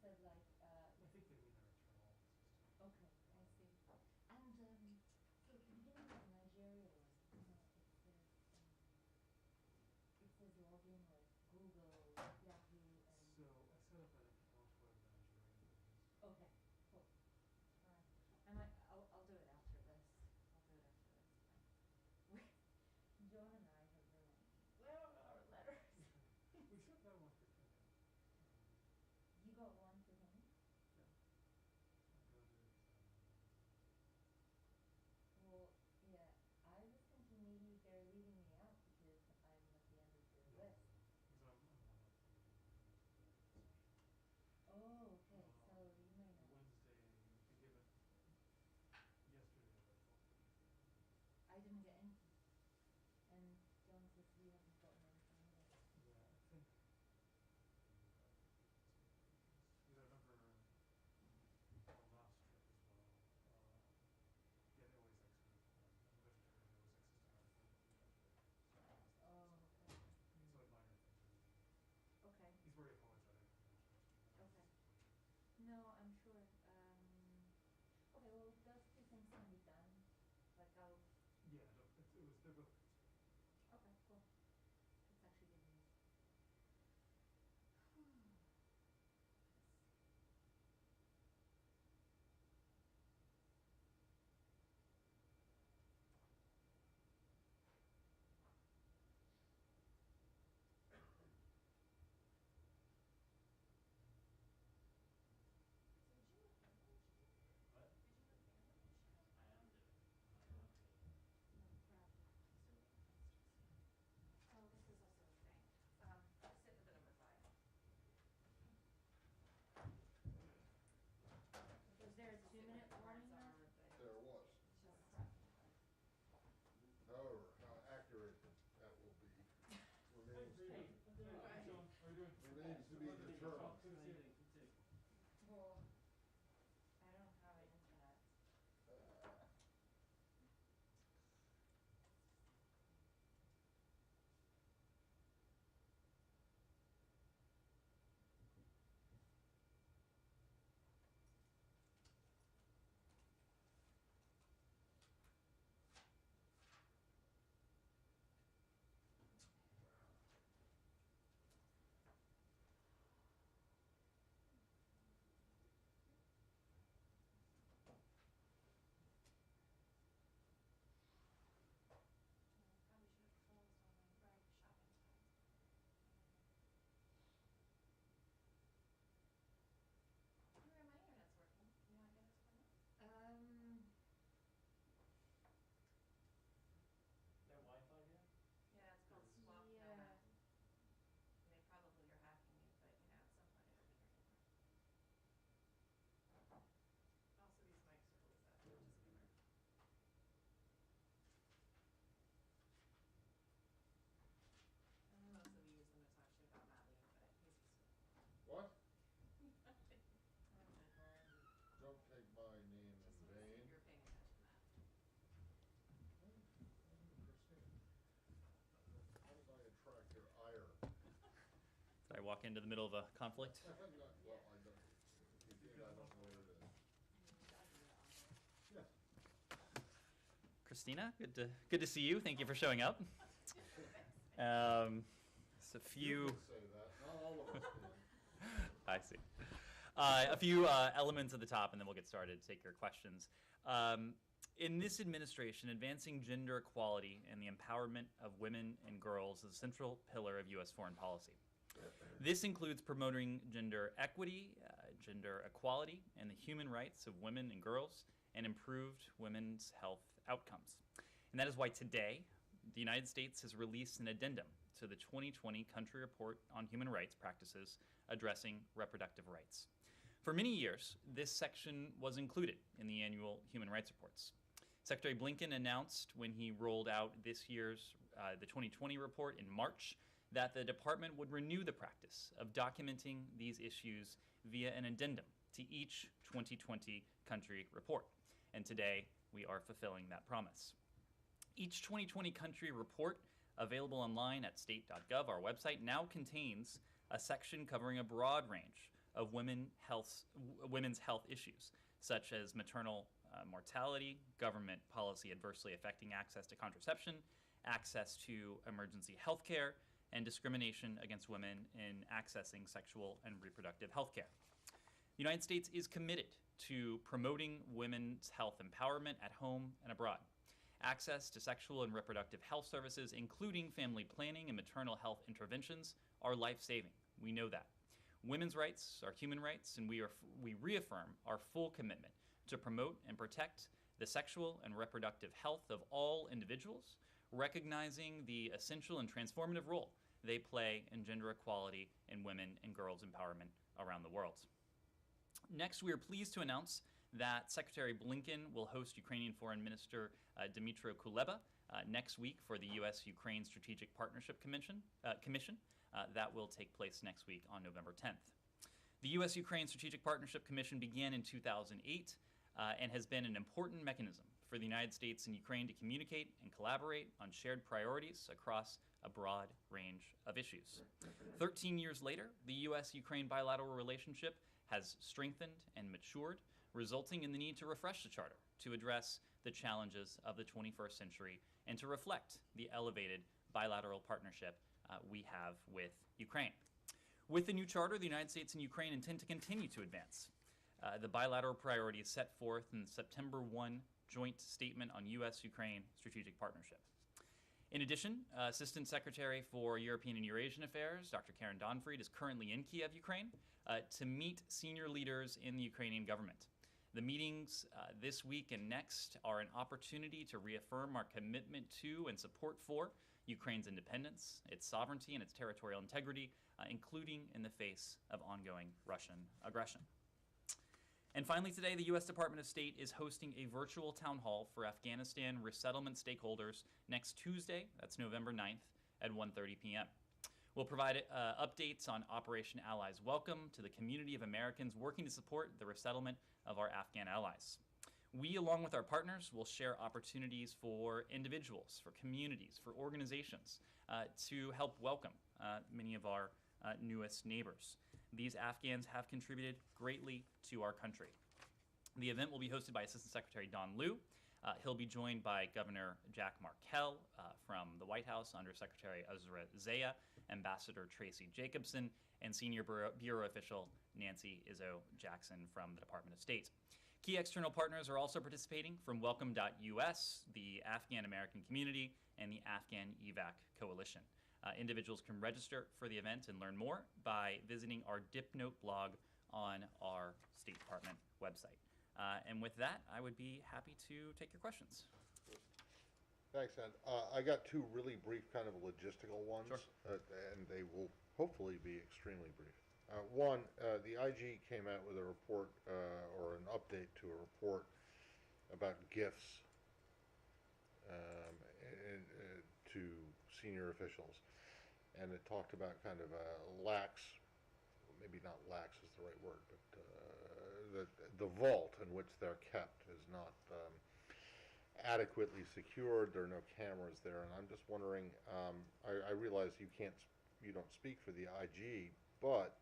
said like. I think they mean their internal system. Okay, I see. And so at the beginning of Nigeria was, it says login with Google, Yahoo, and. So I set up an account for a Nigerian business. Okay, cool. All right. I'll do it after this. I'll do it after this. John and I have been like, where are our letters? We should have one for Kenya. You got one for him? Yeah. I got it. Well, yeah, I was thinking maybe they're leaving me out because I'm at the end of their list. Because I'm one of the Oh, okay, so you may not. Wednesday, I gave it yesterday. I didn't get anything. And John says we haven't gotten anything either. Yeah, I think. Because I remember the last trip as well. Yeah, they always exit. I'm vegetarian, they always exit to Oh, okay. so like minor things. Okay. He's very apologetic. Okay. No, I'm sure. Okay, well, those two things can be done. Like I'll. Yeah, they're both. Okay, cool. That's actually good news. What? I am doing. No problem. Oh, this is also a thing. Just hit the bit number 5. Was there a 2-minute warning Cards there? are, but There was. just prep. However, how accurate that will be remains to be determined. Well, I don't have internet. Probably should have closed on my right shopping time. Anyway, my internet's working. You want to get us one up? That Wi-Fi here? Yeah, it's called Swap Yeah. Nomad. They probably are hacking me, but you know, at some point it'll be here anyway. Also, these mics are always up, disclaimer. I know most of you use them to talk shit about Matt Lee, but he's just. What? Nothing. Don't take my name Just in want to see if vain. you're paying attention, Matt. Christine, how did I attract your ire? Did I walk into the middle of a conflict? Well, I don't. If you did, I don't know where it is. Yes. Christina, good to see you. Thank you for showing up. Just a few. You can say that. Not all of us can. I see. A few elements at the top, and then we'll get started to take your questions. In this administration, advancing gender equality and the empowerment of women and girls is a central pillar of U.S. foreign policy. This includes promoting gender equity, gender equality, and the human rights of women and girls, and improved women's health outcomes. And that is why today, the United States has released an addendum to the 2020 Country Report on Human Rights Practices addressing reproductive rights. For many years, this section was included in the annual human rights reports. Secretary Blinken announced when he rolled out this year's, the 2020 report in March, that the department would renew the practice of documenting these issues via an addendum to each 2020 country report. And today, we are fulfilling that promise. Each 2020 country report, available online at state.gov, our website, now contains a section covering a broad range of women's health issues, such as maternal mortality, government policy adversely affecting access to contraception, access to emergency health care, and discrimination against women in accessing sexual and reproductive health care. The United States is committed to promoting women's health empowerment at home and abroad. Access to sexual and reproductive health services, including family planning and maternal health interventions, are life-saving. We know that. Women's rights are human rights, and we reaffirm our full commitment to promote and protect the sexual and reproductive health of all individuals, recognizing the essential and transformative role they play in gender equality and women and girls' empowerment around the world. Next, we are pleased to announce that Secretary Blinken will host Ukrainian Foreign Minister Dmytro Kuleba next week for the U.S.-Ukraine Strategic Partnership Commission. That will take place next week on November 10th. The U.S.-Ukraine Strategic Partnership Commission began in 2008 and has been an important mechanism for the United States and Ukraine to communicate and collaborate on shared priorities across a broad range of issues. 13 years later, the U.S.-Ukraine bilateral relationship has strengthened and matured, resulting in the need to refresh the charter to address the challenges of the 21st century and to reflect the elevated bilateral partnership we have with Ukraine. With the new charter, the United States and Ukraine intend to continue to advance the bilateral priorities set forth in the September 1 Joint Statement on U.S.-Ukraine Strategic Partnership. In addition, Assistant Secretary for European and Eurasian Affairs, Dr. Karen Donfried, is currently in Kiev, Ukraine, to meet senior leaders in the Ukrainian government. The meetings this week and next are an opportunity to reaffirm our commitment to and support for Ukraine's independence, its sovereignty, and its territorial integrity, including in the face of ongoing Russian aggression. And finally today, the U.S. Department of State is hosting a virtual town hall for Afghanistan resettlement stakeholders next Tuesday, that's November 9th, at 1:30 p.m. We'll provide updates on Operation Allies Welcome to the community of Americans working to support the resettlement of our Afghan allies. We, along with our partners, will share opportunities for individuals, for communities, for organizations to help welcome many of our newest neighbors. These Afghans have contributed greatly to our country. The event will be hosted by Assistant Secretary Don Liu. He'll be joined by Governor Jack Markell from the White House, Undersecretary Azra Zaya, Ambassador Tracy Jacobson, and Senior Bureau Official Nancy Izzo Jackson from the Department of State. Key external partners are also participating from Welcome.us, the Afghan American Community, and the Afghan EVAC Coalition. Individuals can register for the event and learn more by visiting our DipNote blog on our State Department website. And with that, I would be happy to take your questions. Thanks, Ed. I got two really brief kind of logistical ones, Sure. And they will hopefully be extremely brief. One, the IG came out with a report or an update to a report about gifts to senior officials, and it talked about kind of lax, maybe not lax is the right word, but the vault in which they're kept is not adequately secured. There are no cameras there, and I'm just wondering. I realize you don't speak for the IG, but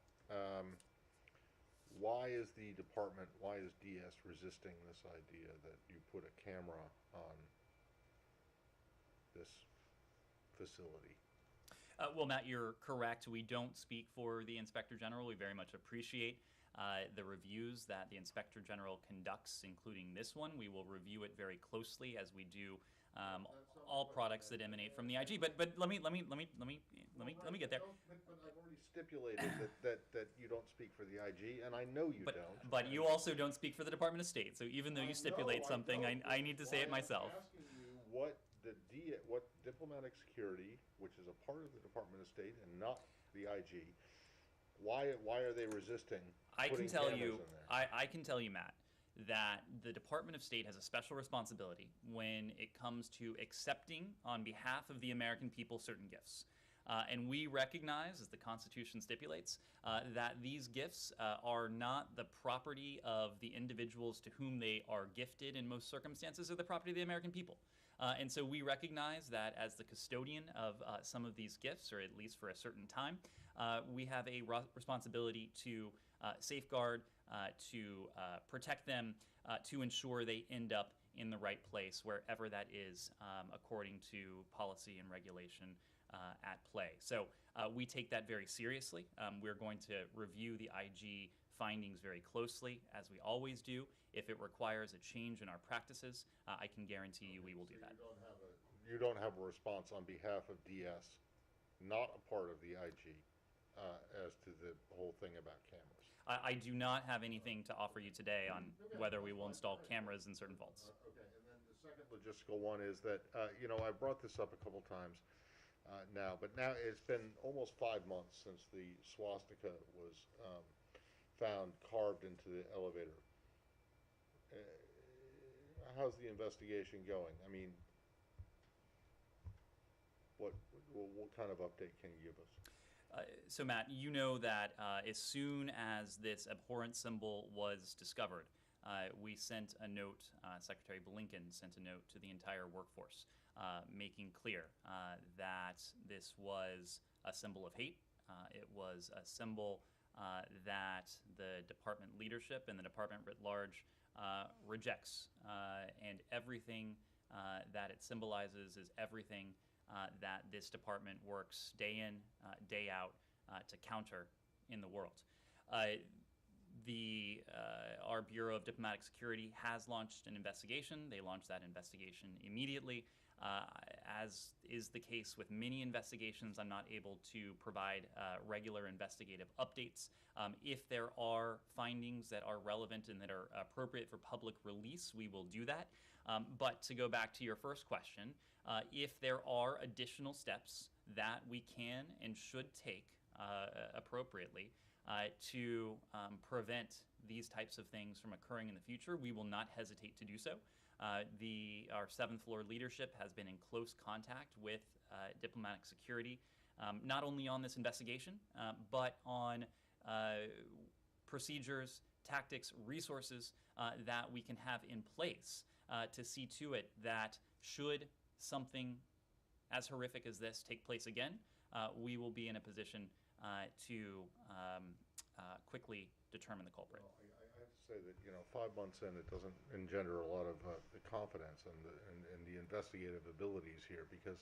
why is the department, why is DS resisting this idea that you put a camera on this facility? Well, Matt, you're correct. We don't speak for the Inspector General. We very much appreciate the reviews that the Inspector General conducts, including this one. We will review it very closely as we do all products that emanate from the IG. But let me get there. But I've already stipulated that you don't speak for the IG, and I know you don't. But you also don't speak for the Department of State. So even though you stipulate something, I need to say it myself. I'm asking you what diplomatic security, which is a part of the Department of State and not the IG, why are they resisting putting cameras in there? I can tell you, Matt, that the Department of State has a special responsibility when it comes to accepting on behalf of the American people certain gifts. And we recognize, as the Constitution stipulates, that these gifts are not the property of the individuals to whom they are gifted in most circumstances, or the property of the American people. And so we recognize that as the custodian of some of these gifts, or at least for a certain time, we have a responsibility to safeguard, to protect them, to ensure they end up in the right place, wherever that is, according to policy and regulation at play. So we take that very seriously. We're going to review the IG findings very closely, as we always do. If it requires a change in our practices, I can guarantee you we will do that. You don't have a response on behalf of DS, not a part of the IG, as to the whole thing about cameras. I do not have anything to offer you today on whether we will install cameras in certain vaults. Okay, and then the second logistical one is that, I brought this up a couple times now, but now it's been almost 5 months since the swastika was found carved into the elevator. How's the investigation going? I mean, what kind of update can you give us? So Matt, you know that as soon as this abhorrent symbol was discovered, we sent a note, Secretary Blinken sent a note to the entire workforce, making clear that this was a symbol of hate. It was a symbol that the department leadership and the department writ large rejects. And everything that it symbolizes is everything that this department works day in, day out to counter in the world. Our Bureau of Diplomatic Security has launched an investigation. They launched that investigation immediately. As is the case with many investigations, I'm not able to provide regular investigative updates. If there are findings that are relevant and that are appropriate for public release, we will do that. But to go back to your first question, if there are additional steps that we can and should take appropriately to prevent these types of things from occurring in the future, we will not hesitate to do so. Our 7th floor leadership has been in close contact with diplomatic security, not only on this investigation, but on procedures, tactics, resources that we can have in place to see to it that should something as horrific as this take place again, we will be in a position to quickly determine the culprit. Well, I have to say that 5 months in, it doesn't engender a lot of confidence in the investigative abilities here, because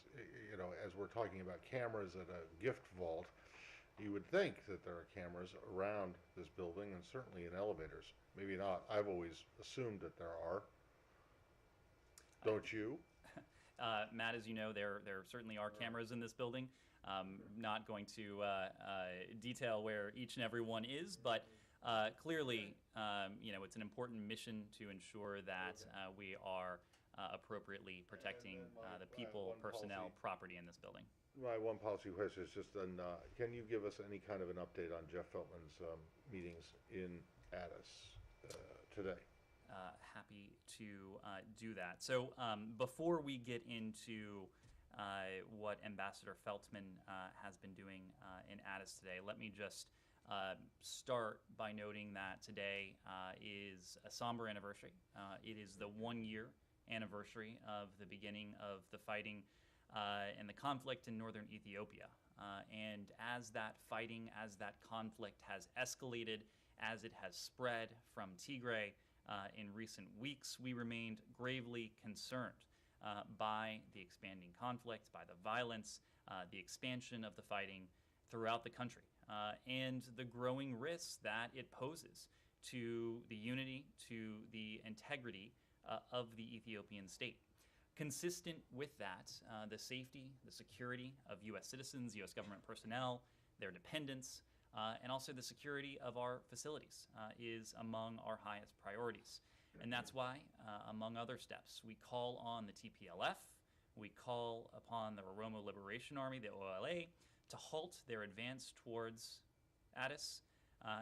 as we're talking about cameras at a gift vault, you would think that there are cameras around this building and certainly in elevators. Maybe not. I've always assumed that there are. Don't you? Matt, as you know, there certainly are cameras in this building. Not going to detail where each and every one is, but clearly, it's an important mission to ensure that we are appropriately protecting the people, personnel, property in this building. My one policy question is just can you give us any kind of an update on Jeff Feltman's meetings in Addis today? Happy to do that. So before we get into what Ambassador Feltman has been doing in Addis today, let me just start by noting that today is a somber anniversary. It is the 1-year anniversary of the beginning of the fighting and the conflict in northern Ethiopia. And as that fighting, as that conflict has escalated, as it has spread from Tigray in recent weeks, we remained gravely concerned by the expanding conflict, by the violence, the expansion of the fighting throughout the country, and the growing risks that it poses to the unity, to the integrity of the Ethiopian state. Consistent with that, the safety, the security of U.S. citizens, U.S. government personnel, their dependents, and also the security of our facilities is among our highest priorities. And that's why, among other steps, we call on the TPLF, we call upon the Oromo Liberation Army, the OLA, to halt their advance towards Addis,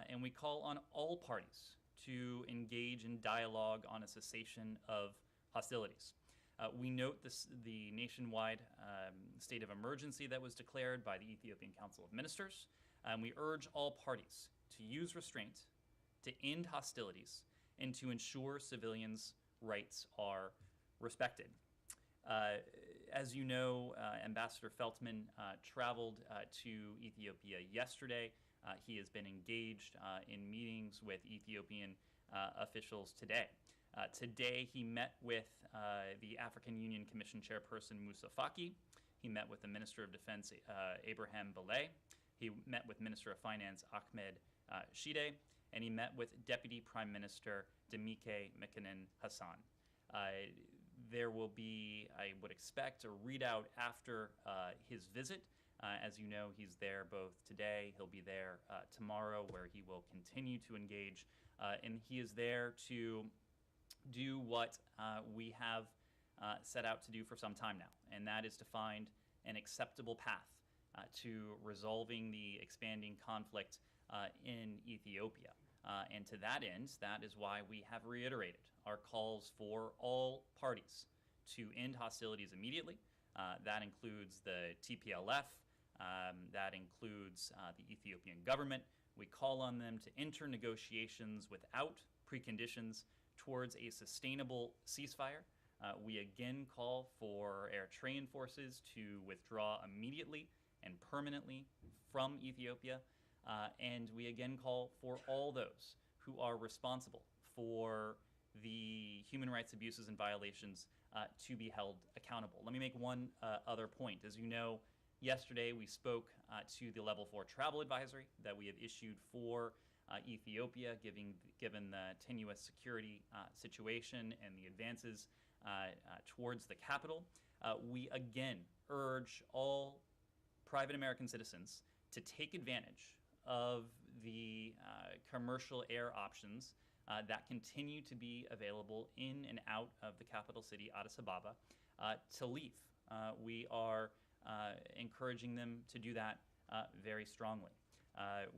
and we call on all parties to engage in dialogue on a cessation of hostilities. We note the nationwide state of emergency that was declared by the Ethiopian Council of Ministers, and we urge all parties to use restraint, to end hostilities, and to ensure civilians' rights are respected. As you know, Ambassador Feltman traveled to Ethiopia yesterday He has been engaged in meetings with Ethiopian officials today. Today, he met with the African Union Commission Chairperson Musa Faki. He met with the Minister of Defense Abraham Belay. He met with Minister of Finance Ahmed Shide, and he met with Deputy Prime Minister Demike Mekonnen Hassan. There will be, I would expect, a readout after his visit. As you know, he's there both today, he'll be there tomorrow, where he will continue to engage, and he is there to do what we have set out to do for some time now, and that is to find an acceptable path to resolving the expanding conflict in Ethiopia. And to that end, that is why we have reiterated our calls for all parties to end hostilities immediately. That includes the TPLF, that includes the Ethiopian government. We call on them to enter negotiations without preconditions towards a sustainable ceasefire. We again call for Eritrean forces to withdraw immediately and permanently from Ethiopia. And we again call for all those who are responsible for the human rights abuses and violations to be held accountable. Let me make one other point. As you know, yesterday we spoke to the Level 4 travel advisory that we have issued for Ethiopia, given the tenuous security situation and the advances towards the capital. We again urge all private American citizens to take advantage of the commercial air options that continue to be available in and out of the capital city, Addis Ababa, to leave. We are encouraging them to do that very strongly.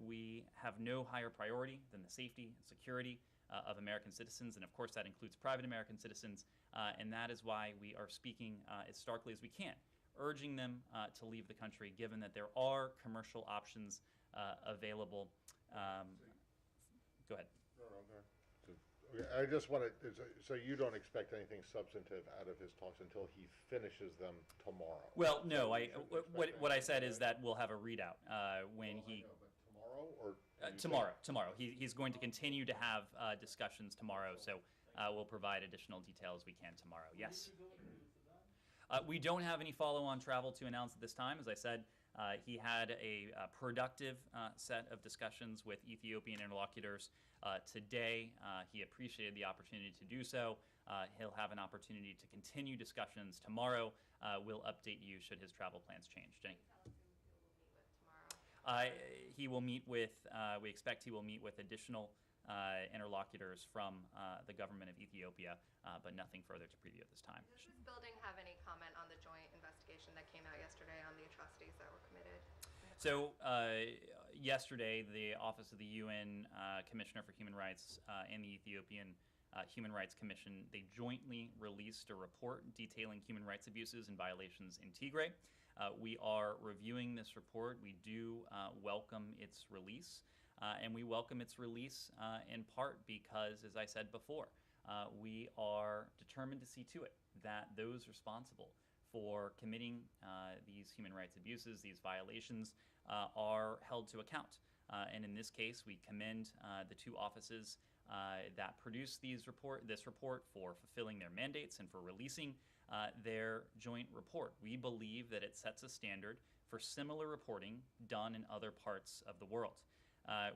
We have no higher priority than the safety and security of American citizens, and of course that includes private American citizens, and that is why we are speaking as starkly as we can, urging them to leave the country, given that there are commercial options available. Go ahead. No, okay. I just wanted, so you don't expect anything substantive out of his talks until he finishes them tomorrow? Well, no. What I said is that we'll have a readout when he. I know, but tomorrow or? Tomorrow. He's going to continue to have discussions tomorrow, so we'll provide additional detail as we can tomorrow. Yes. We don't have any follow-on travel to announce at this time. As I said, he had a productive set of discussions with Ethiopian interlocutors today. He appreciated the opportunity to do so. He'll have an opportunity to continue discussions tomorrow. We'll update you should his travel plans change. Jenny? He will meet with, we expect he will meet with additional interlocutors from the government of Ethiopia, but nothing further to preview at this time. Does this building have any comment on the joint investigation that came out yesterday on the atrocities that were committed? So yesterday, the Office of the UN Commissioner for Human Rights and the Ethiopian Human Rights Commission, they jointly released a report detailing human rights abuses and violations in Tigray. We are reviewing this report. We do welcome its release, and we welcome its release in part because, as I said before, we are determined to see to it that those responsible for committing these human rights abuses, these violations, are held to account. And in this case, we commend the two offices that produced this report for fulfilling their mandates and for releasing their joint report. We believe that it sets a standard for similar reporting done in other parts of the world.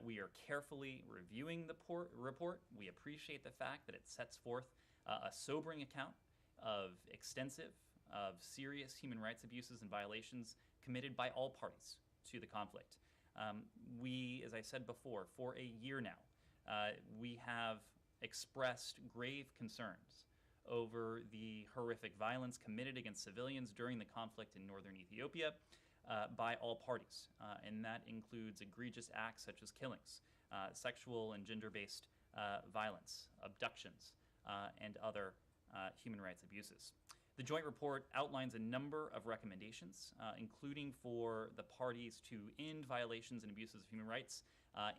We are carefully reviewing the report. We appreciate the fact that it sets forth a sobering account of extensive, of serious human rights abuses and violations committed by all parties to the conflict. We, as I said before, for a year now, we have expressed grave concerns over the horrific violence committed against civilians during the conflict in northern Ethiopia by all parties, and that includes egregious acts such as killings, sexual and gender-based violence, abductions, and other human rights abuses. The joint report outlines a number of recommendations, including for the parties to end violations and abuses of human rights,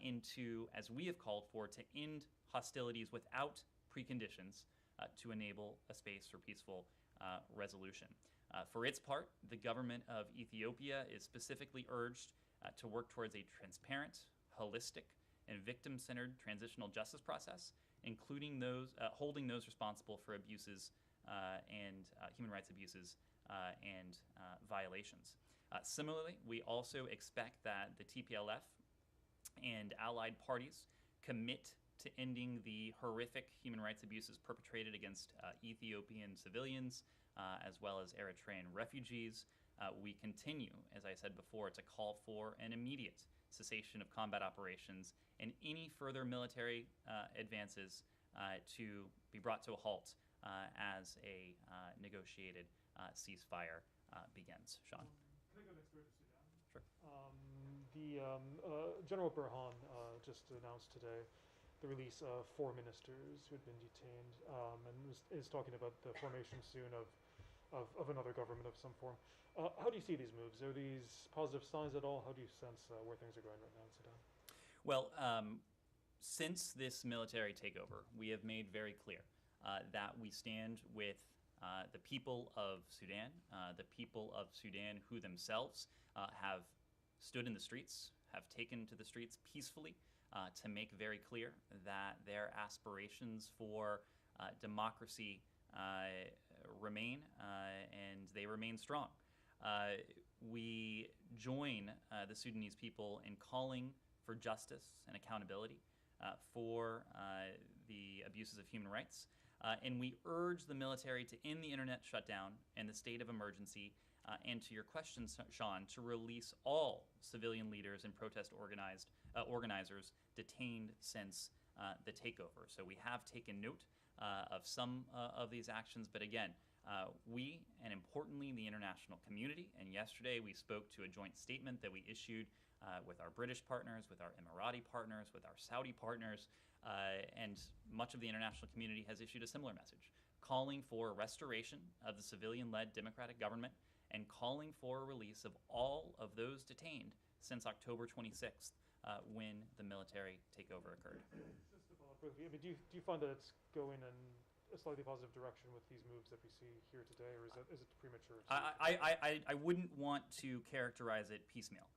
into, as we have called for, to end hostilities without preconditions to enable a space for peaceful resolution. For its part, the government of Ethiopia is specifically urged to work towards a transparent, holistic, and victim-centered transitional justice process, including those holding those responsible for abuses and human rights abuses and violations. Similarly, we also expect that the TPLF and allied parties commit to ending the horrific human rights abuses perpetrated against Ethiopian civilians as well as Eritrean refugees. We continue, as I said before, to call for an immediate cessation of combat operations and any further military advances to be brought to a halt as a negotiated ceasefire begins. Sean? Can I go next door to Sudan? Sure. General Burhan just announced today the release of 4 ministers who had been detained, and is talking about the formation soon of another government of some form. How do you see these moves? Are these positive signs at all? How do you sense where things are going right now in Sudan? Well, since this military takeover, we have made very clear that we stand with the people of Sudan, who themselves have stood in the streets, have taken to the streets peacefully to make very clear that their aspirations for democracy remain, and they remain strong. We join the Sudanese people in calling for justice and accountability for the abuses of human rights, and we urge the military to end the internet shutdown and the state of emergency, and to your question, Sean, to release all civilian leaders and protest organizers detained since the takeover. So we have taken note of some of these actions, but again, we, and importantly the international community, and yesterday we spoke to a joint statement that we issued with our British partners, with our Emirati partners, with our Saudi partners, and much of the international community has issued a similar message, calling for restoration of the civilian-led democratic government and calling for a release of all of those detained since October 26th, when the military takeover occurred. Just to follow up briefly, I mean, do you find that it's going in a slightly positive direction with these moves that we see here today, or is it premature? I wouldn't want to characterize it piecemeal.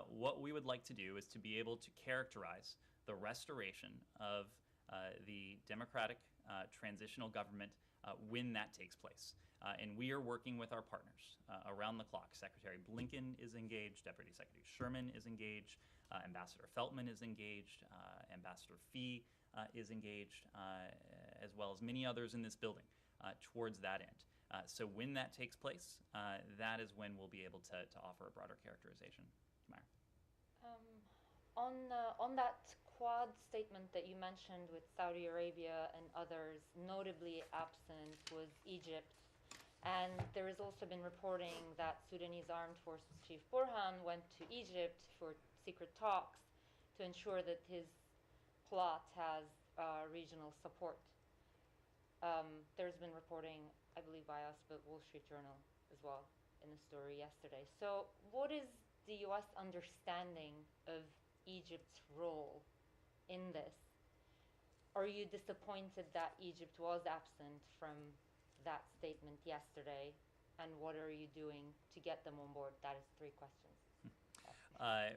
What we would like to do is to be able to characterize the restoration of the democratic transitional government when that takes place. And we are working with our partners around the clock. Secretary Blinken is engaged, Deputy Secretary Sherman is engaged, Ambassador Feltman is engaged, Ambassador Fee is engaged, as well as many others in this building towards that end. So when that takes place, that is when we'll be able to offer a broader characterization. Maya? On that Quad statement that you mentioned with Saudi Arabia and others, notably absent was Egypt. And there has also been reporting that Sudanese Armed Forces Chief Burhan went to Egypt for secret talks to ensure that his plot has regional support. There's been reporting, I believe by us, but Wall Street Journal as well in the story yesterday. So what is the U.S. understanding of Egypt's role in this? Are you disappointed that Egypt was absent from that statement yesterday? And what are you doing to get them on board? That is 3 questions.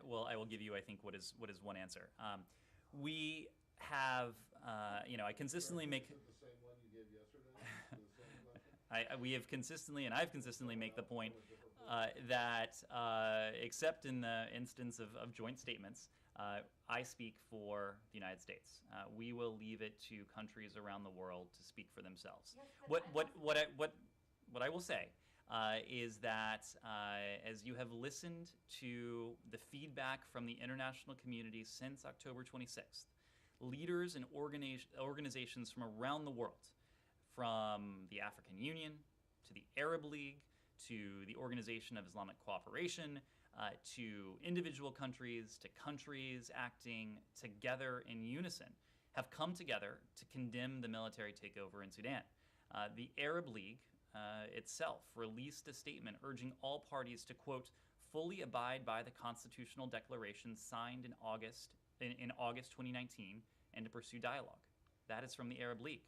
Well, I will give you, I think, what is one answer. We have, I consistently make. The same one you gave yesterday? The same question? We have consistently, and I've consistently make the point that, except in the instance of joint statements, I speak for the United States. We will leave it to countries around the world to speak for themselves. Yes, What I will say is that as you have listened to the feedback from the international community since October 26th, leaders and organizations from around the world, from the African Union to the Arab League to the Organization of Islamic Cooperation, to individual countries, to countries acting together in unison, have come together to condemn the military takeover in Sudan. The Arab League itself released a statement urging all parties to, quote, fully abide by the constitutional declaration signed in August 2019 and to pursue dialogue. That is from the Arab League.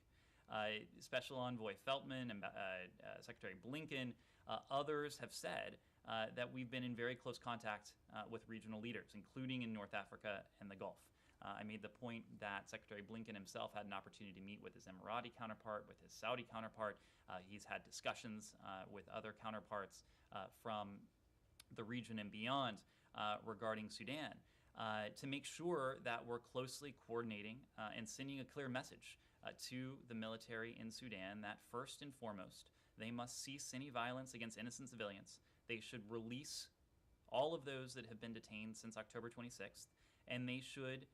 Special Envoy Feltman and Secretary Blinken, others have said that we've been in very close contact with regional leaders, including in North Africa and the Gulf. I made the point that Secretary Blinken himself had an opportunity to meet with his Emirati counterpart, with his Saudi counterpart. He's had discussions with other counterparts from the region and beyond regarding Sudan to make sure that we're closely coordinating and sending a clear message to the military in Sudan that first and foremost, they must cease any violence against innocent civilians. They should release all of those that have been detained since October 26th, and they should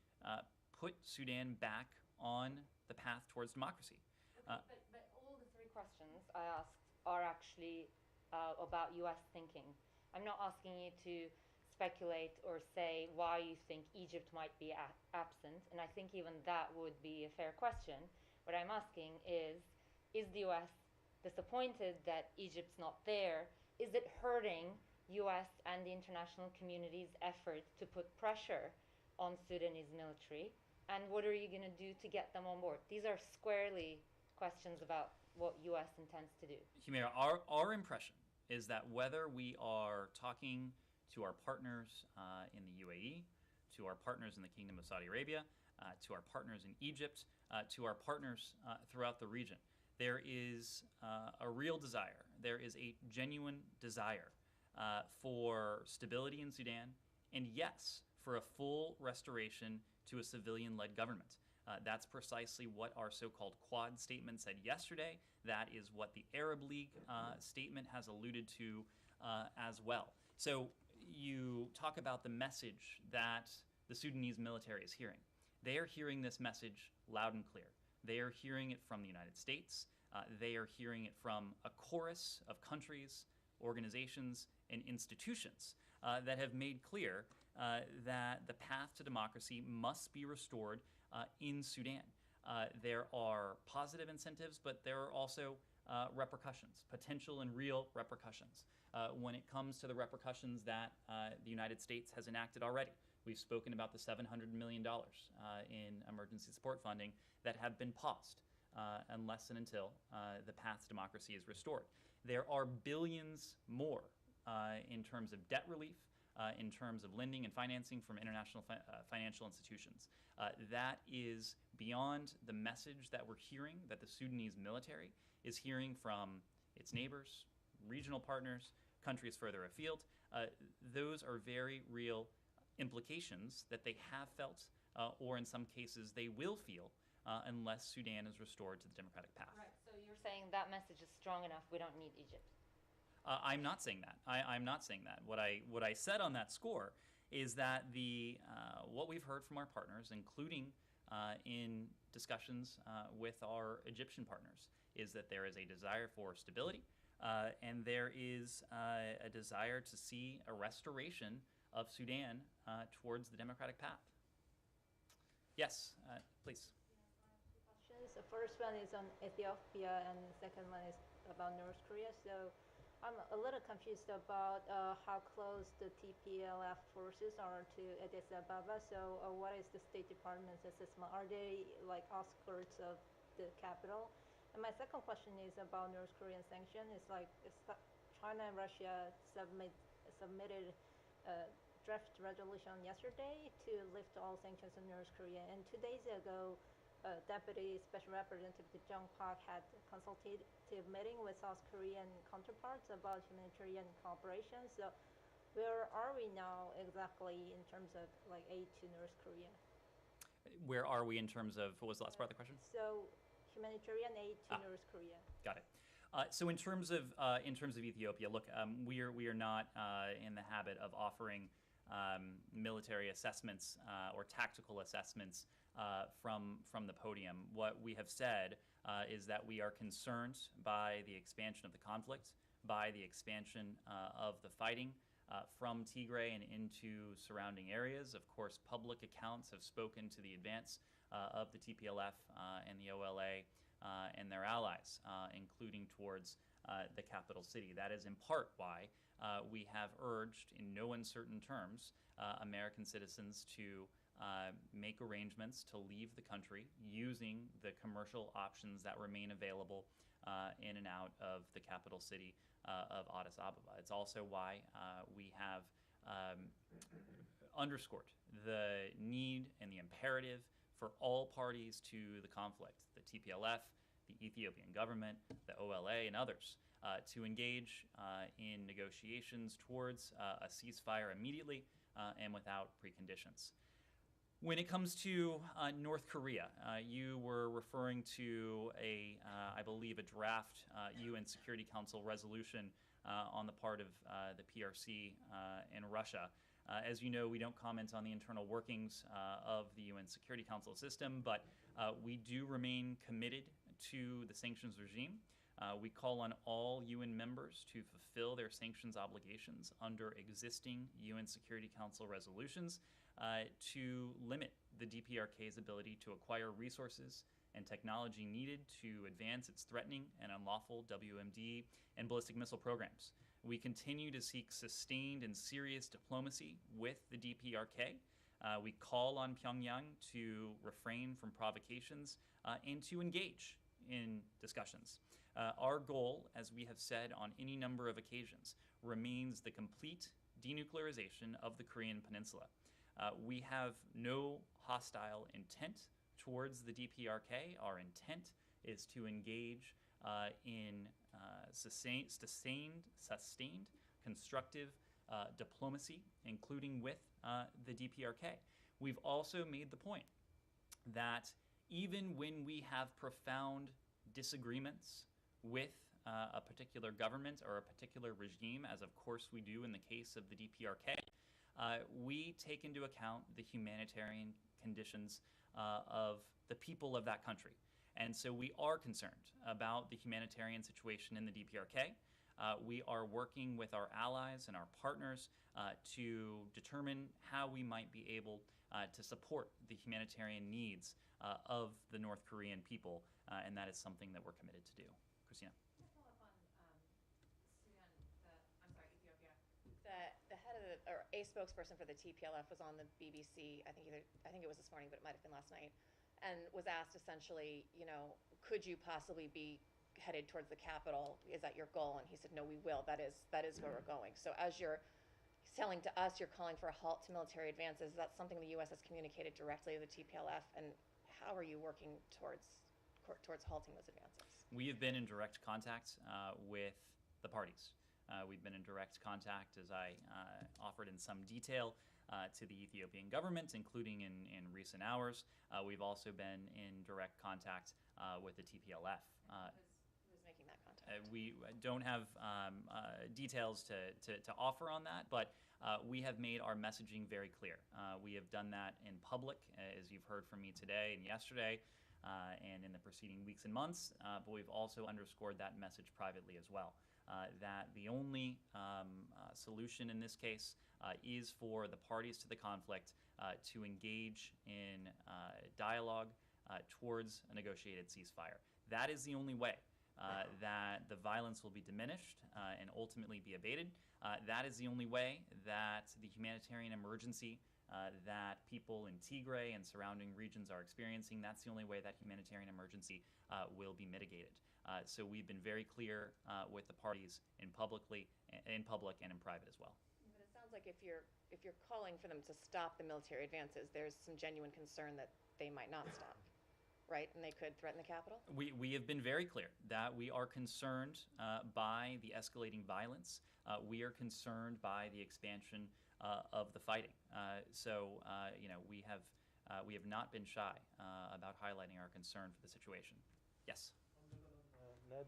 put Sudan back on the path towards democracy. Okay, but all the three questions I asked are actually about U.S. thinking. I'm not asking you to speculate or say why you think Egypt might be absent, and I think even that would be a fair question. What I'm asking is the U.S. disappointed that Egypt's not there? Is it hurting U.S. and the international community's effort to put pressure on Sudanese military? And what are you going to do to get them on board? These are squarely questions about what U.S. intends to do. Humaira, our impression is that whether we are talking to our partners in the UAE, to our partners in the Kingdom of Saudi Arabia, to our partners in Egypt, to our partners throughout the region, there is a real desire, there is a genuine desire for stability in Sudan, and yes, for a full restoration to a civilian-led government. That's precisely what our so-called Quad statement said yesterday. That is what the Arab League statement has alluded to as well. So you talk about the message that the Sudanese military is hearing. They are hearing this message loud and clear. They are hearing it from the United States. They are hearing it from a chorus of countries, organizations, and institutions that have made clear that the path to democracy must be restored in Sudan. There are positive incentives, but there are also repercussions, potential and real repercussions. When it comes to the repercussions that the United States has enacted already, we've spoken about the $700 million in emergency support funding that have been paused unless and until the path to democracy is restored. There are billions more in terms of debt relief, in terms of lending and financing from international financial institutions. That is beyond the message that we're hearing, that the Sudanese military is hearing from its neighbors, regional partners, countries further afield. Those are very real implications that they have felt, or in some cases they will feel, unless Sudan is restored to the democratic path. Right, so you're saying that message is strong enough, we don't need Egypt? I'm not saying that. I'm not saying that. What I said on that score is that what we've heard from our partners, including in discussions with our Egyptian partners, is that there is a desire for stability, and there is a desire to see a restoration of Sudan towards the democratic path. Yes, please. Questions. The first one is on Ethiopia, and the second one is about North Korea. So I'm a little confused about how close the TPLF forces are to Addis Ababa. So what is the State Department's assessment? Are they like outskirts of the capital? And my second question is about North Korean sanction. It's like China and Russia submitted a draft resolution yesterday to lift all sanctions on North Korea. And 2 days ago, Deputy Special Representative Jcpoa had a consultative meeting with South Korean counterparts about humanitarian cooperation. So where are we now exactly in terms of like aid to North Korea? Where are we in terms of, what was the last part of the question? So humanitarian aid to North Korea. Got it. So in terms of Ethiopia, look, we are not in the habit of offering military assessments or tactical assessments from the podium. What we have said is that we are concerned by the expansion of the conflict, by the expansion of the fighting from Tigray and into surrounding areas. Of course, public accounts have spoken to the advance of the TPLF and the OLA and their allies, including towards the capital city. That is in part why we have urged, in no uncertain terms, American citizens to make arrangements to leave the country using the commercial options that remain available in and out of the capital city of Addis Ababa. It's also why we have underscored the need and the imperative for all parties to the conflict, the TPLF, the Ethiopian government, the OLA, and others, to engage in negotiations towards a ceasefire immediately and without preconditions. When it comes to North Korea, you were referring to I believe, a draft UN Security Council resolution on the part of the PRC in Russia. As you know, we don't comment on the internal workings of the UN Security Council system, but we do remain committed to the sanctions regime. We call on all UN members to fulfill their sanctions obligations under existing UN Security Council resolutions to limit the DPRK's ability to acquire resources and technology needed to advance its threatening and unlawful WMD and ballistic missile programs. We continue to seek sustained and serious diplomacy with the DPRK. We call on Pyongyang to refrain from provocations and to engage in discussions. Our goal, as we have said on any number of occasions, remains the complete denuclearization of the Korean Peninsula. We have no hostile intent towards the DPRK. Our intent is to engage in sustained, constructive diplomacy, including with the DPRK. We've also made the point that even when we have profound disagreements with a particular government or a particular regime, as of course we do in the case of the DPRK, we take into account the humanitarian conditions of the people of that country. And so we are concerned about the humanitarian situation in the DPRK. We are working with our allies and our partners to determine how we might be able to support the humanitarian needs of the North Korean people, and that is something that we're committed to do. Christina. Can I follow up on Ethiopia? The head of or a spokesperson for the TPLF was on the BBC. I think it was this morning, but it might have been last night, and was asked essentially, could you possibly be headed towards the capital? Is that your goal? And he said, no, we will. That is where we're going. So as you're selling to us, you're calling for a halt to military advances. Is that something the U.S. has communicated directly to the TPLF? And how are you working towards halting those advances? We have been in direct contact with the parties. We've been in direct contact, as I offered in some detail, to the Ethiopian government, including in recent hours. We've also been in direct contact with the TPLF. Who's making that contact? We don't have details to offer on that, but we have made our messaging very clear. We have done that in public, as you've heard from me today and yesterday, and in the preceding weeks and months, but we've also underscored that message privately as well, that the only solution in this case is for the parties to the conflict to engage in dialogue towards a negotiated ceasefire. That is the only way that the violence will be diminished and ultimately be abated. That is the only way that the humanitarian emergency that people in Tigray and surrounding regions are experiencing, that's the only way that humanitarian emergency will be mitigated. So we've been very clear with the parties in public and in private as well. But it sounds like if you're calling for them to stop the military advances, there's some genuine concern that they might not stop, right? And they could threaten the capital? We have been very clear that we are concerned by the escalating violence. We are concerned by the expansion of the fighting. We have not been shy about highlighting our concern for the situation. Yes. Ned,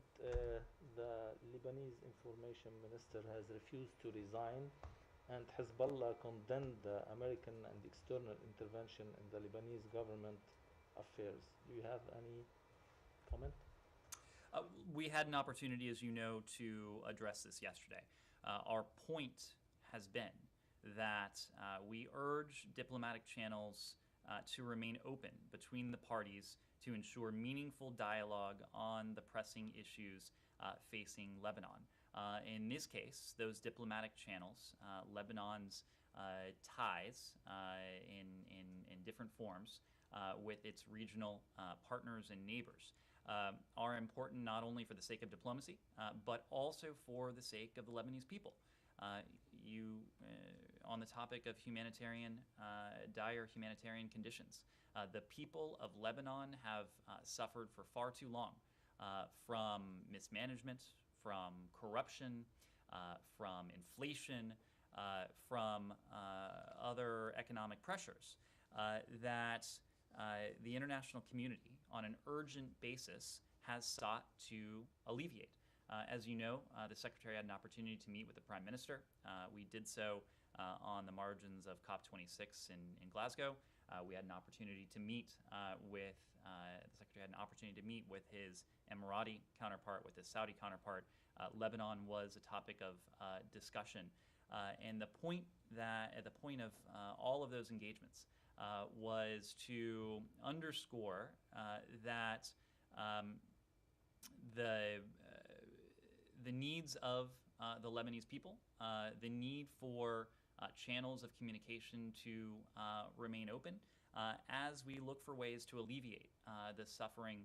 the Lebanese information minister has refused to resign, and Hezbollah condemned the American and external intervention in the Lebanese government affairs. Do you have any comment? We had an opportunity, as you know, to address this yesterday. Our point has been that we urge diplomatic channels to remain open between the parties to ensure meaningful dialogue on the pressing issues facing Lebanon. In this case, those diplomatic channels, Lebanon's ties in different forms with its regional partners and neighbors are important not only for the sake of diplomacy, but also for the sake of the Lebanese people. On the topic of dire humanitarian conditions, the people of Lebanon have suffered for far too long from mismanagement, from corruption, from inflation, from other economic pressures that the international community, on an urgent basis, has sought to alleviate. As you know, the Secretary had an opportunity to meet with the Prime Minister. We did so on the margins of COP26 in Glasgow. We had an opportunity to meet with the Secretary had an opportunity to meet with his Emirati counterpart, with his Saudi counterpart. Lebanon was a topic of discussion, and the point of all of those engagements was to underscore that the needs of the Lebanese people, the need for channels of communication to remain open as we look for ways to alleviate the suffering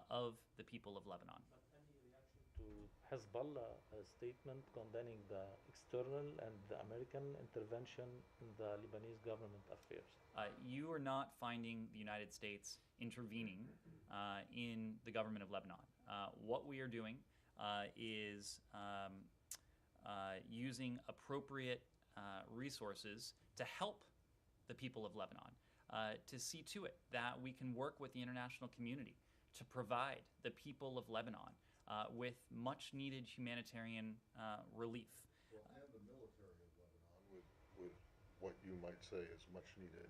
of the people of Lebanon. But any reaction to Hezbollah statement condemning the external and the American intervention in the Lebanese government affairs? You are not finding the United States intervening in the government of Lebanon. What we are doing is using appropriate resources to help the people of Lebanon, to see to it that we can work with the international community to provide the people of Lebanon with much needed humanitarian relief. Well, and the military of Lebanon with what you might say is much needed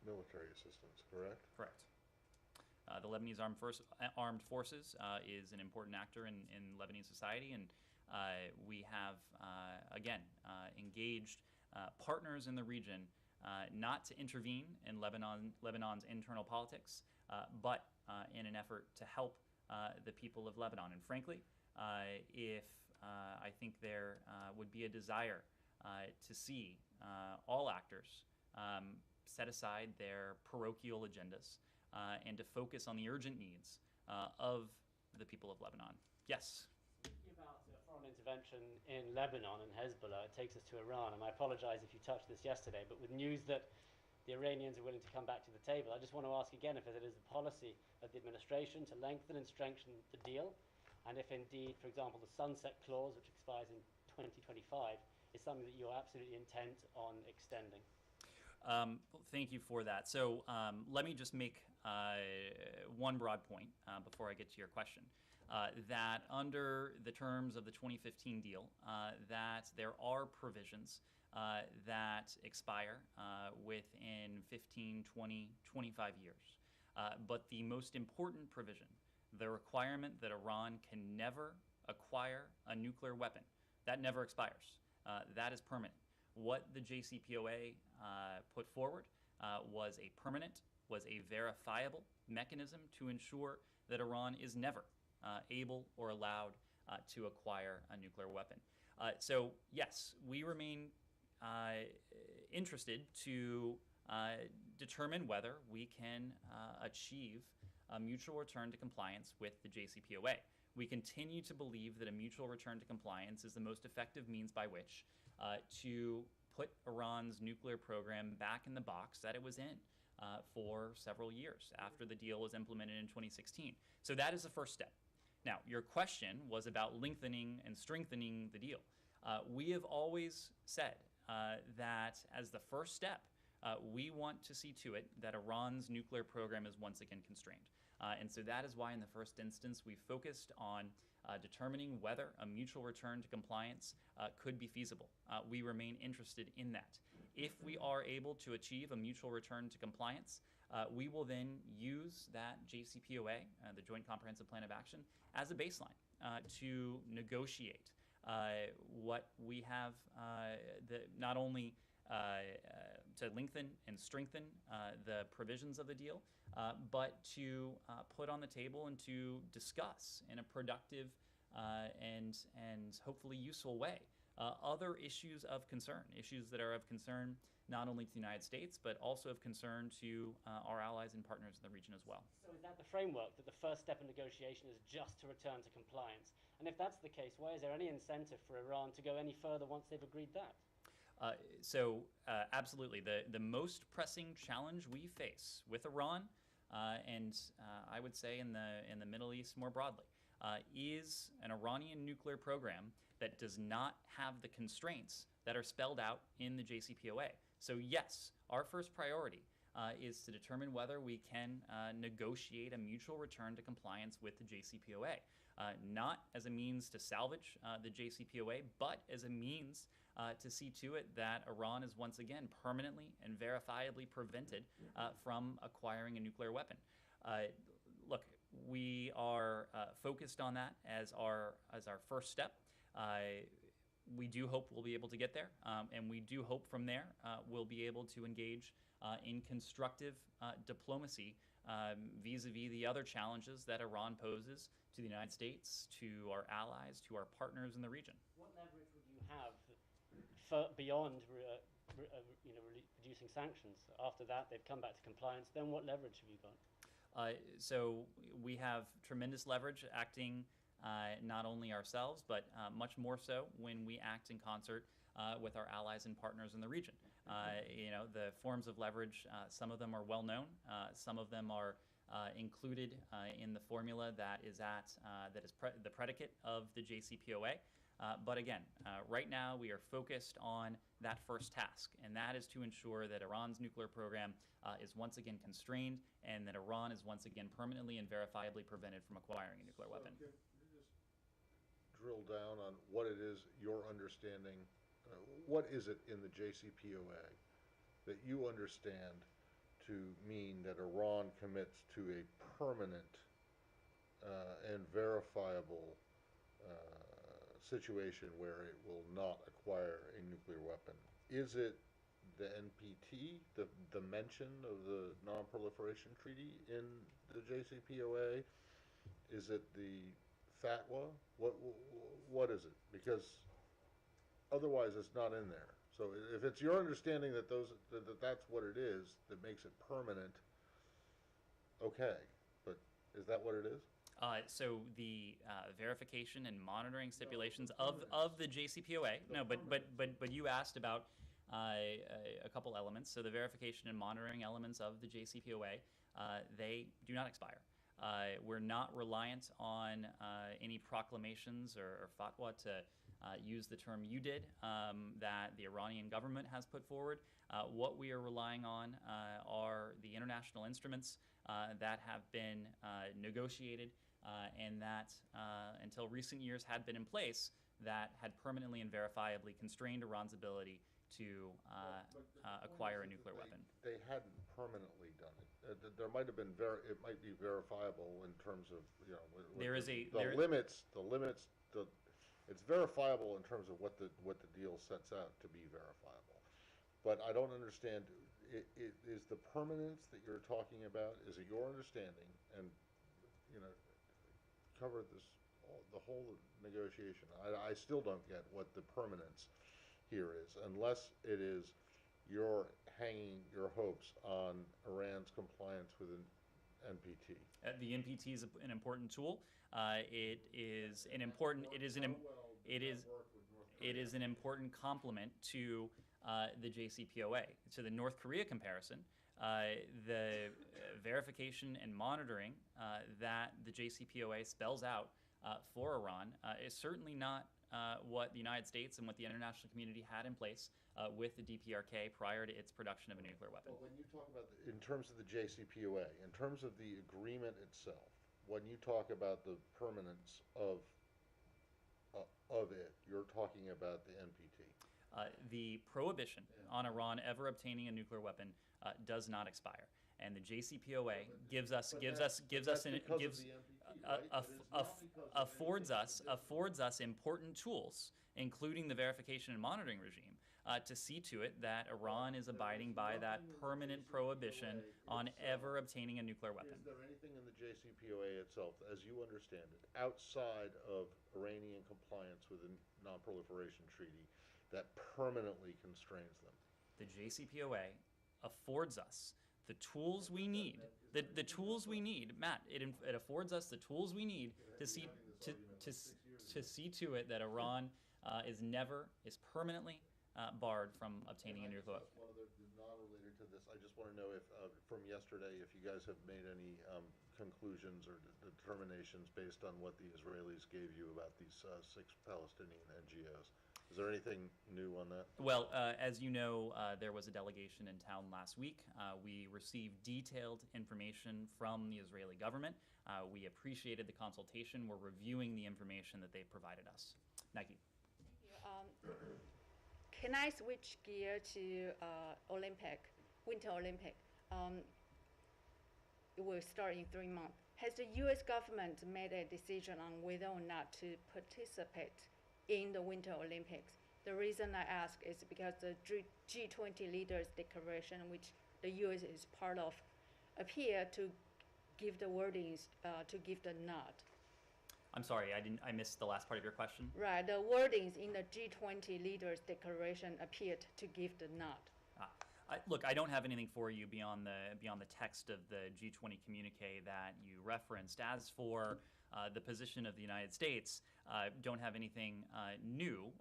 military assistance, correct? Correct. The Lebanese Armed Forces is an important actor in Lebanese society, and we have, again, engaged partners in the region not to intervene in Lebanon's internal politics, but in an effort to help the people of Lebanon. And frankly, if I think there would be a desire to see all actors set aside their parochial agendas and to focus on the urgent needs of the people of Lebanon. Yes? Speaking about foreign intervention in Lebanon and Hezbollah, it takes us to Iran. And I apologize if you touched this yesterday, but with news that the Iranians are willing to come back to the table, I just want to ask again if it is the policy of the administration to lengthen and strengthen the deal, and if indeed, for example, the sunset clause, which expires in 2025, is something that you're absolutely intent on extending. Thank you for that. So let me just make one broad point before I get to your question. That under the terms of the 2015 deal, that there are provisions that expire within 15, 20, 25 years. But the most important provision, the requirement that Iran can never acquire a nuclear weapon, that never expires. That is permanent. What the Jcpoa put forward was a permanent, was a verifiable mechanism to ensure that Iran is never able or allowed to acquire a nuclear weapon. So yes, we remain interested to determine whether we can achieve a mutual return to compliance with the Jcpoa. We continue to believe that a mutual return to compliance is the most effective means by which to put Iran's nuclear program back in the box that it was in for several years after the deal was implemented in 2016. So that is the first step. Now, your question was about lengthening and strengthening the deal. We have always said that as the first step, we want to see to it that Iran's nuclear program is once again constrained. And so that is why in the first instance we focused on determining whether a mutual return to compliance could be feasible. We remain interested in that. If we are able to achieve a mutual return to compliance, we will then use that Jcpoa, the Joint Comprehensive Plan of Action, as a baseline to negotiate what we have, not only to lengthen and strengthen the provisions of the deal, but to put on the table and to discuss in a productive and hopefully useful way other issues of concern, issues that are of concern not only to the United States, but also of concern to our allies and partners in the region as well. So is that the framework, that the first step in negotiation is just to return to compliance? And if that's the case, why is there any incentive for Iran to go any further once they've agreed that? Absolutely. The most pressing challenge we face with Iran, and I would say in the Middle East more broadly, is an Iranian nuclear program that does not have the constraints that are spelled out in the Jcpoa. So yes, our first priority is to determine whether we can negotiate a mutual return to compliance with the Jcpoa, not as a means to salvage the Jcpoa, but as a means to see to it that Iran is once again permanently and verifiably prevented from acquiring a nuclear weapon. Look, we are focused on that as our first step. We do hope we'll be able to get there, and we do hope from there we'll be able to engage in constructive diplomacy vis-a-vis the other challenges that Iran poses to the United States, to our allies, to our partners in the region. What leverage would you have beyond reducing sanctions? After that, they've come back to compliance. Then what leverage have you got? So we have tremendous leverage acting not only ourselves, but much more so when we act in concert with our allies and partners in the region. The forms of leverage, some of them are well known, some of them are included in the formula that is the predicate of the Jcpoa. But again, right now we are focused on that first task, and that is to ensure that Iran's nuclear program is once again constrained, and that Iran is once again permanently and verifiably prevented from acquiring a nuclear weapon. Can you just drill down on what it is your understanding, what is it in the Jcpoa that you understand to mean that Iran commits to a permanent and verifiable situation where it will not acquire a nuclear weapon? Is it the NPT, the mention of the Non-Proliferation Treaty in the Jcpoa? Is it the fatwa? What is it? Because otherwise it's not in there. So if it's your understanding that that's what it is that makes it permanent, okay, but is that what it is? So the verification and monitoring stipulations of the Jcpoa. No, but you asked about a couple elements. So the verification and monitoring elements of the Jcpoa, they do not expire. We're not reliant on any proclamations or fatwa, to use the term you did, that the Iranian government has put forward. What we are relying on are the international instruments that have been negotiated and that until recent years had been in place, that had permanently and verifiably constrained Iran's ability to acquire a nuclear weapon. They hadn't permanently done it. There might have been it might be verifiable in terms of limits. It's verifiable in terms of what the deal sets out to be verifiable. But I don't understand. Is the permanence that you're talking about? Is it your understanding? And cover the whole negotiation. I still don't get what the permanence here is, unless it is you're hanging your hopes on Iran's compliance with an NPT. The NPT is an important tool. It is an important complement to the Jcpoa. To the North Korea comparison, the verification and monitoring that the Jcpoa spells out for Iran is certainly not what the United States and what the international community had in place with the DPRK prior to its production of a nuclear weapon. But when you talk about, in terms of the Jcpoa, in terms of the agreement itself, when you talk about the permanence of it, you're talking about the NPT. The prohibition on Iran ever obtaining a nuclear weapon does not expire, and the Jcpoa affords us important tools, including the verification and monitoring regime, to see to it that Iran is abiding by that permanent prohibition on ever obtaining a nuclear weapon. Is there anything in the JCPOA itself, as you understand it, outside of Iranian compliance with the Non-Proliferation Treaty, that permanently constrains them? The JCPOA affords us the tools we need. The tools we need, Matt. It affords us the tools we need to see to it that Iran is permanently barred from obtaining a nuclear. One other non-related to this, I just want to know if from yesterday, if you guys have made any conclusions or determinations based on what the Israelis gave you about these 6 Palestinian NGOs. Is there anything new on that? Well, as you know, there was a delegation in town last week. We received detailed information from the Israeli government. We appreciated the consultation. We're reviewing the information that they provided us. Nike. Can I switch gear to Winter Olympic? It will start in 3 months. Has the U.S. government made a decision on whether or not to participate in the Winter Olympics? The reason I ask is because the G20 leaders declaration, which the U.S. is part of, appear to give the wordings to give the nod. I'm sorry, I missed the last part of your question. Right, the wordings in the G20 leaders declaration appeared to give the nod. Look, I don't have anything for you beyond the text of the G20 communique that you referenced. As for the position of the United States, don't have anything new.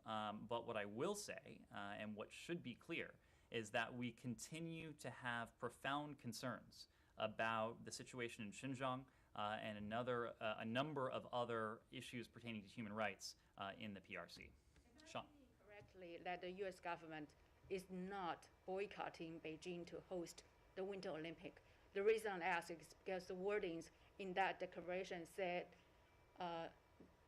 But what I will say, and what should be clear, is that we continue to have profound concerns about the situation in Xinjiang and a number of other issues pertaining to human rights in the PRC. Sean. Correctly, that the U.S. government is not boycotting Beijing to host the Winter Olympic. The reason I ask is because the wordings in that declaration said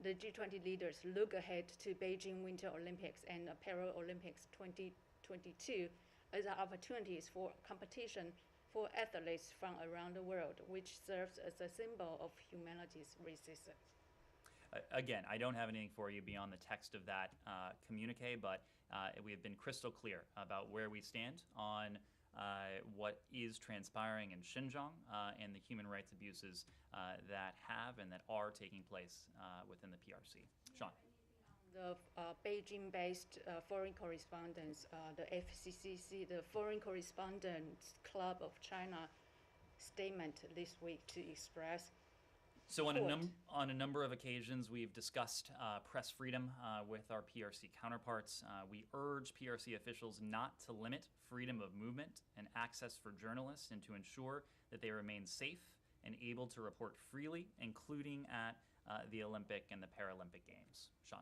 the G20 leaders look ahead to Beijing Winter Olympics and Paralympics 2022 as opportunities for competition for athletes from around the world, which serves as a symbol of humanity's resistance. Again, I don't have anything for you beyond the text of that communique, but we have been crystal clear about where we stand on what is transpiring in Xinjiang and the human rights abuses that have and that are taking place within the PRC. Sean. The Beijing-based foreign correspondents, the FCCC, the Foreign Correspondents Club of China statement this week to express. So on a number of occasions, we've discussed press freedom with our PRC counterparts. We urge PRC officials not to limit freedom of movement and access for journalists and to ensure that they remain safe and able to report freely, including at the Olympic and the Paralympic Games. Sean.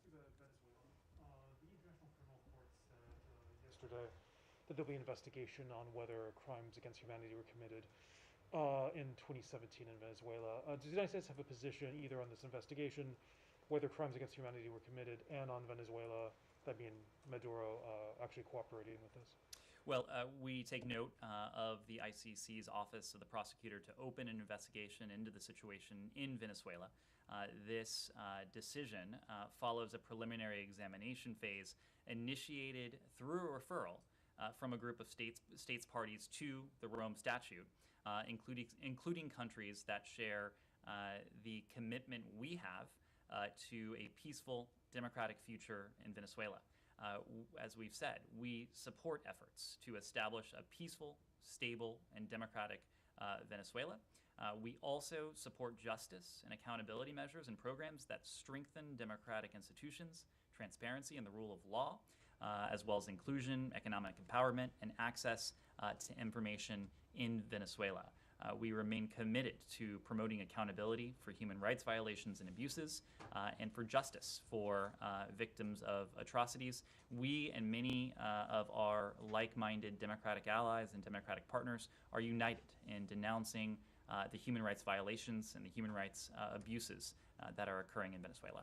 The International Criminal Court said yesterday that there'll be an investigation on whether crimes against humanity were committed in 2017 in Venezuela. Does the United States have a position either on this investigation, whether crimes against humanity were committed, and on Venezuela, that being Maduro actually cooperating with this? Well, we take note of the ICC's Office of the Prosecutor to open an investigation into the situation in Venezuela. This decision follows a preliminary examination phase initiated through a referral from a group of states parties to the Rome Statute, including countries that share the commitment we have to a peaceful, democratic future in Venezuela. As we've said, we support efforts to establish a peaceful, stable, and democratic Venezuela. We also support justice and accountability measures and programs that strengthen democratic institutions, transparency, and the rule of law, as well as inclusion, economic empowerment, and access to information in Venezuela. We remain committed to promoting accountability for human rights violations and abuses, and for justice for victims of atrocities. We and many of our like-minded democratic allies and democratic partners are united in denouncing the human rights violations and the human rights abuses that are occurring in Venezuela.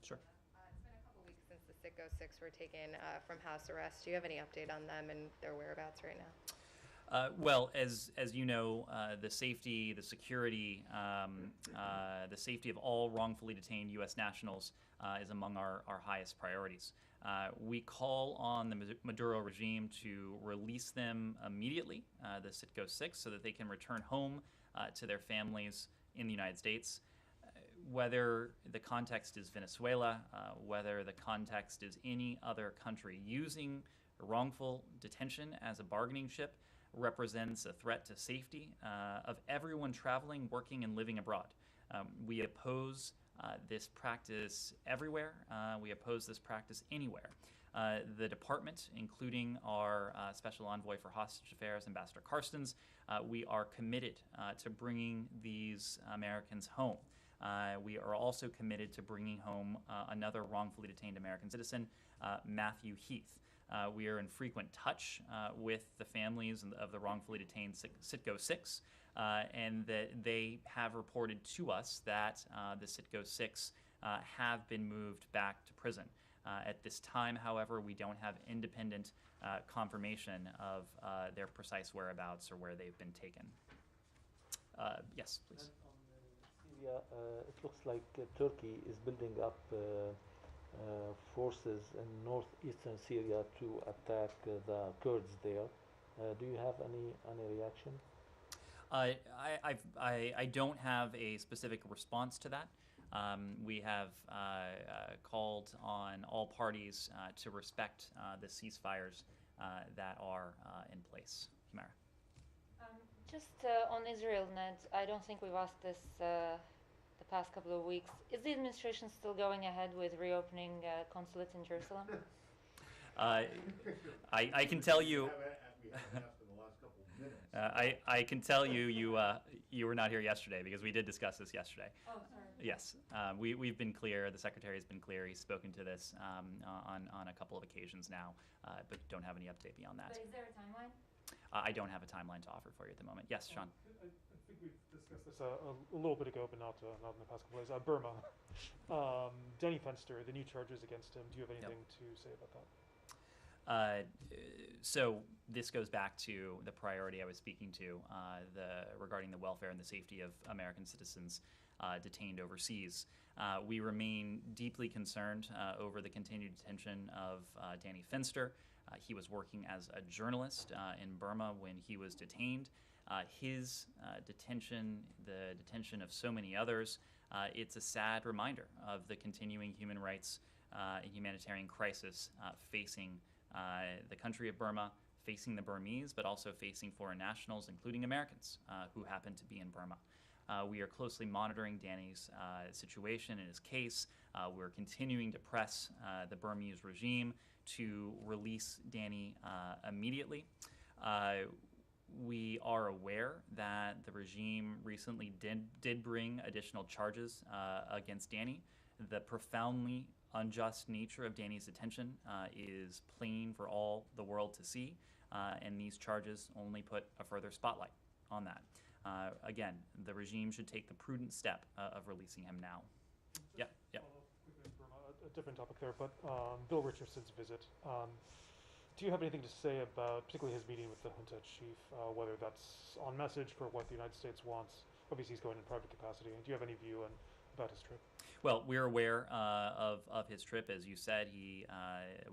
Sure. It's been a couple weeks since the Citgo 6 were taken from house arrest. Do you have any update on them and their whereabouts right now? Well, as you know, the safety, the security, the safety of all wrongfully detained U.S. nationals is among our highest priorities. We call on the Maduro regime to release them immediately, the Citgo 6, so that they can return home to their families in the United States. Whether the context is Venezuela, whether the context is any other country, using wrongful detention as a bargaining chip represents a threat to safety of everyone traveling, working, and living abroad. We oppose this practice everywhere. We oppose this practice anywhere. The department, including our Special Envoy for Hostage Affairs, Ambassador Carstens, we are committed to bringing these Americans home. We are also committed to bringing home another wrongfully detained American citizen, Matthew Heath. We are in frequent touch with the families of the wrongfully detained Citgo 6, and that they have reported to us that the Citgo 6 have been moved back to prison. At this time, however, we don't have independent confirmation of their precise whereabouts or where they've been taken. Yes, please. And on Syria, it looks like Turkey is building up forces in northeastern Syria to attack the Kurds there. Do you have any reaction? I don't have a specific response to that. We have called on all parties to respect the ceasefires that are in place. Humara. Just on Israel, Ned, I don't think we've asked this the past couple of weeks. Is the administration still going ahead with reopening consulates in Jerusalem? I can tell you. I can tell you you were not here yesterday because we did discuss this yesterday. Oh, sorry. Yes, we've been clear. The secretary has been clear. He's spoken to this on a couple of occasions now, but don't have any update beyond that. But is there a timeline? I don't have a timeline to offer for you at the moment. Yes, Sean. I think we've discussed this a little bit ago, but not in the past couple of days. Burma. Danny Fenster, the new charges against him. Do you have anything to say about that? So this goes back to the priority I was speaking to regarding the welfare and the safety of American citizens detained overseas. We remain deeply concerned over the continued detention of Danny Fenster. He was working as a journalist in Burma when he was detained. His detention, the detention of so many others, it's a sad reminder of the continuing human rights and humanitarian crisis facing the country of Burma, facing the Burmese, but also facing foreign nationals, including Americans who happen to be in Burma. We are closely monitoring Danny's situation and his case. We're continuing to press the Burmese regime to release Danny immediately. We are aware that the regime recently did bring additional charges against Danny. The profoundly unjust nature of Danny's detention is plain for all the world to see, and these charges only put a further spotlight on that. Again, the regime should take the prudent step of releasing him now. Yeah. A different topic there, but Bill Richardson's visit. Do you have anything to say about, particularly his meeting with the junta chief, whether that's on message for what the United States wants? Obviously, he's going in private capacity. Do you have any view about his trip? Well, we're aware of his trip. As you said, he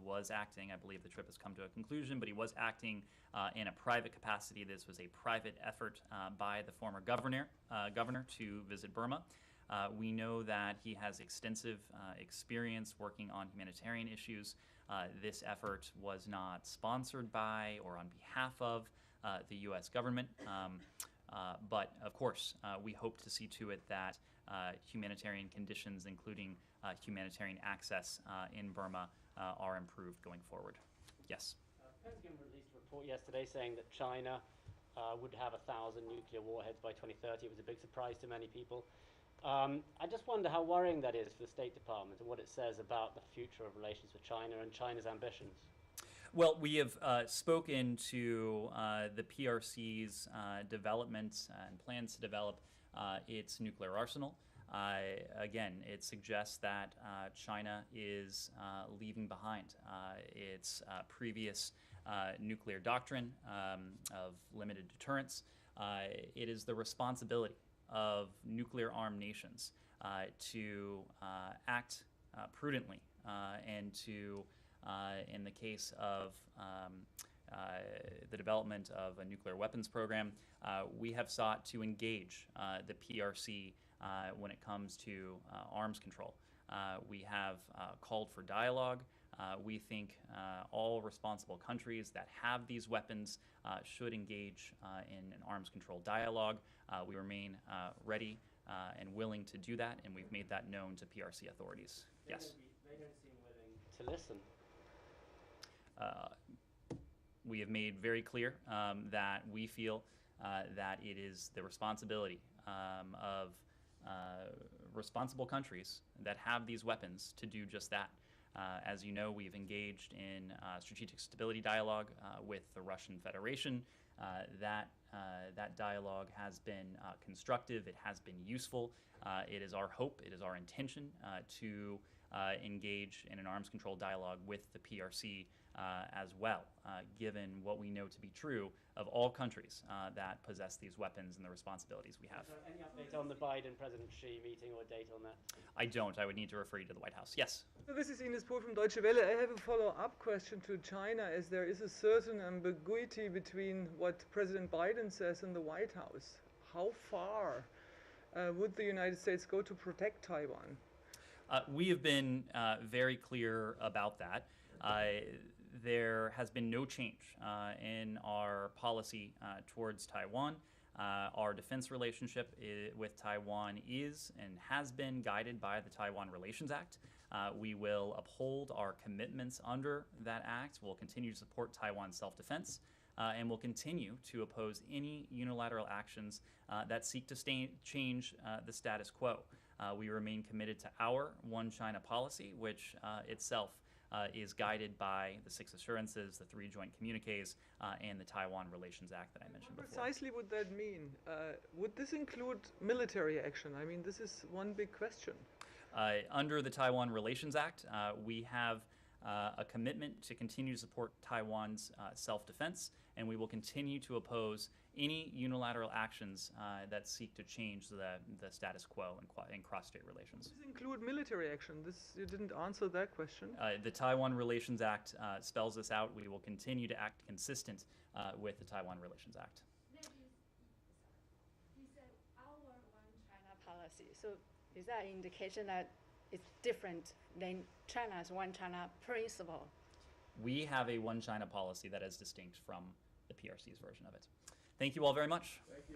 was acting. I believe the trip has come to a conclusion, but he was acting in a private capacity. This was a private effort by the former governor to visit Burma. We know that he has extensive experience working on humanitarian issues. This effort was not sponsored by or on behalf of the U.S. government, but of course, we hope to see to it that humanitarian conditions, including humanitarian access in Burma, are improved going forward. Yes? The Pentagon released a report yesterday saying that China would have 1,000 nuclear warheads by 2030. It was a big surprise to many people. I just wonder how worrying that is for the State Department and what it says about the future of relations with China and China's ambitions. Well, we have spoken to the PRC's developments and plans to develop its nuclear arsenal. Again, it suggests that China is leaving behind its previous nuclear doctrine of limited deterrence. It is the responsibility of nuclear-armed nations to act prudently and to, in the case of the development of a nuclear weapons program, we have sought to engage the PRC when it comes to arms control. We have called for dialogue. We think all responsible countries that have these weapons should engage in an arms control dialogue. We remain ready and willing to do that, and we've made that known to PRC authorities. Yes? They don't seem willing to listen. We have made very clear that we feel that it is the responsibility of responsible countries that have these weapons to do just that. As you know, we've engaged in strategic stability dialogue with the Russian Federation. That dialogue has been constructive. It has been useful. It is our hope, it is our intention to engage in an arms control dialogue with the PRC as well, given what we know to be true of all countries that possess these weapons and the responsibilities we have. Any update on the Biden-President Xi meeting or a date on that? I don't. I would need to refer you to the White House. Yes? So this is Ines Pohl from Deutsche Welle. I have a follow-up question to China, as there is a certain ambiguity between what President Biden says in the White House. How far would the United States go to protect Taiwan? We have been very clear about that. There has been no change in our policy towards Taiwan. Our defense relationship with Taiwan is and has been guided by the Taiwan Relations Act. We will uphold our commitments under that act. We'll continue to support Taiwan's self-defense, and will continue to oppose any unilateral actions that seek to change the status quo. We remain committed to our One China policy, which itself is guided by the 6 assurances, the 3 joint communiques, and the Taiwan Relations Act that I mentioned before. Precisely would that mean? Would this include military action? I mean, this is one big question. Under the Taiwan Relations Act, we have a commitment to continue to support Taiwan's self-defense, and we will continue to oppose any unilateral actions that seek to change the status quo in cross-state relations. Does this include military action? You didn't answer that question. The Taiwan Relations Act spells this out. We will continue to act consistent with the Taiwan Relations Act. He said our One China policy. So is that an indication that it's different than China's One China principle? We have a One China policy that is distinct from the PRC's version of it. Thank you all very much. Thank you.